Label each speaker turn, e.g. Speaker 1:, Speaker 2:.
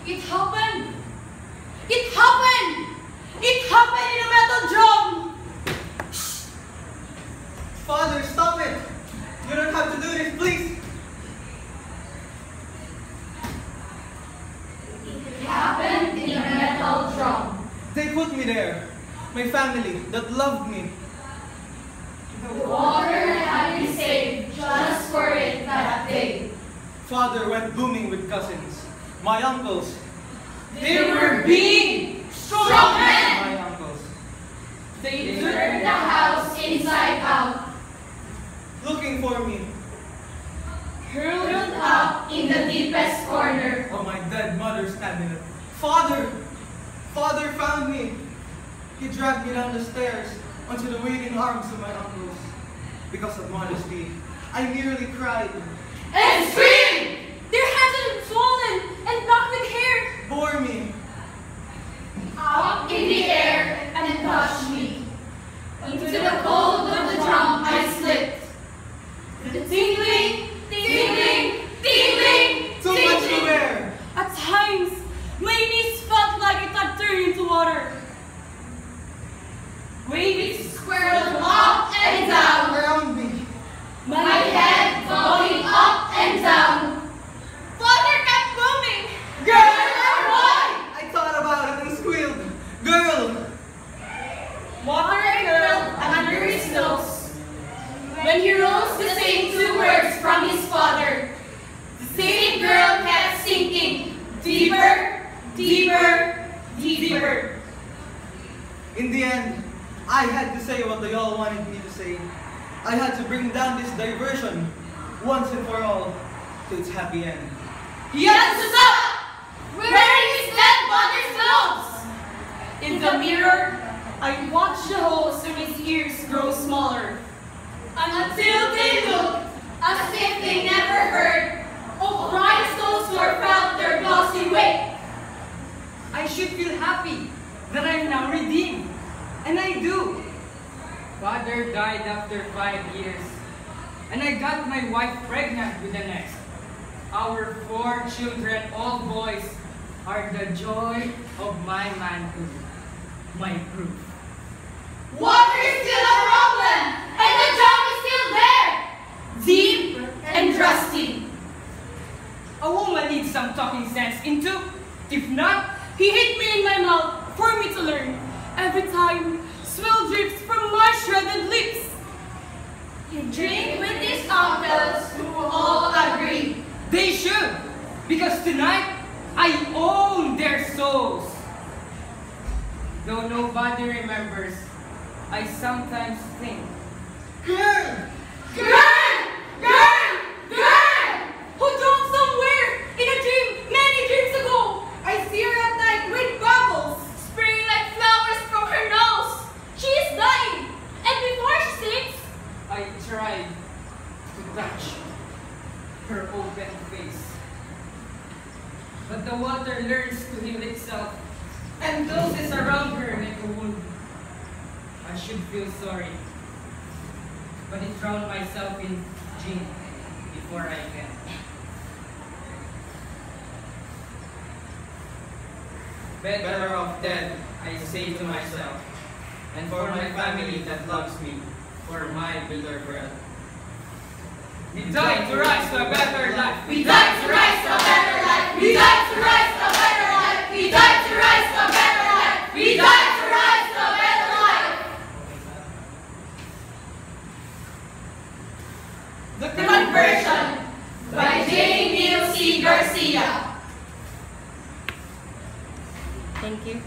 Speaker 1: It happened! It happened! It happened in a metal drum!
Speaker 2: Father, stop it! You don't have to do this, please!
Speaker 1: It happened in a metal drum.
Speaker 2: They put me there. My family that loved me.
Speaker 1: The water had been saved just for it that day.
Speaker 2: Father went booming with cousins. My uncles.
Speaker 1: They were big, strong men.
Speaker 2: My uncles.
Speaker 1: They turned the house inside out.
Speaker 2: Looking for me.
Speaker 1: Hurled up in the deepest corner.
Speaker 2: Oh, my dead mother's cabinet. Father! Father found me. He dragged me down the stairs onto the waiting arms of my uncles. Because of modesty, I nearly cried.
Speaker 1: And screamed! Their hands had swollen and black with hair.
Speaker 2: Bore me.
Speaker 1: Up in the air and touched me. Into the cold of the drum I slipped. The tingling, tingling, tingling,
Speaker 2: Too much to bear.
Speaker 1: At times, my knees felt like it had turned into water. Waves swirled up and down.
Speaker 2: Around me.
Speaker 1: My head going up and down. Father kept booming. Girl or boy?
Speaker 2: I thought about it and squealed. Girl!
Speaker 1: Water curled under his nose. When he rose to say 2 words from his father, the same girl kept sinking deeper, deeper, deeper.
Speaker 2: In the end, I had to say what they all wanted me to say. I had to bring down this diversion, once and for all, to its happy end.
Speaker 1: He had to stop wearing his dead mother's clothes. In the mirror, I watched the holes in his ears grow smaller, until they looked as if they never heard of rhinestones nor felt their glossy weight.
Speaker 3: I should feel happy that I'm now redeemed. And I do. Father died after 5 years. And I got my wife pregnant with the next. Our 4 children, all boys, are the joy of my manhood. My proof.
Speaker 1: Water is still a problem, and the drum is still there, deep and rusty.
Speaker 3: A woman needs some talking sense into. If not,
Speaker 1: He hit me in my mouth for me to learn. Every time, swill drips from my shredded lips. He drink with his uncles who all agree.
Speaker 3: they should. Because tonight, I own their souls. Though nobody remembers, I sometimes think,
Speaker 2: Girl!
Speaker 1: Girl! Girl! Girl! Who drowned somewhere in a dream many dreams ago. I see her at night with bubbles spraying like flowers from her nose. She is dying, and before she sinks,
Speaker 3: I tried to touch her open face. But the water learns to heal itself, and doses around her like a wound. I should feel sorry, but it drowned myself in gin before I can. Better off dead, I say to myself, and for my family that loves me, for my bitter bread. We died to rise to a better life.
Speaker 1: we died to rise to a better life. We died to rise to a better life. We died to rise to a better life. We died to rise to a better life.
Speaker 3: The
Speaker 1: Conversion by J. Neil C. Garcia.
Speaker 3: Thank you.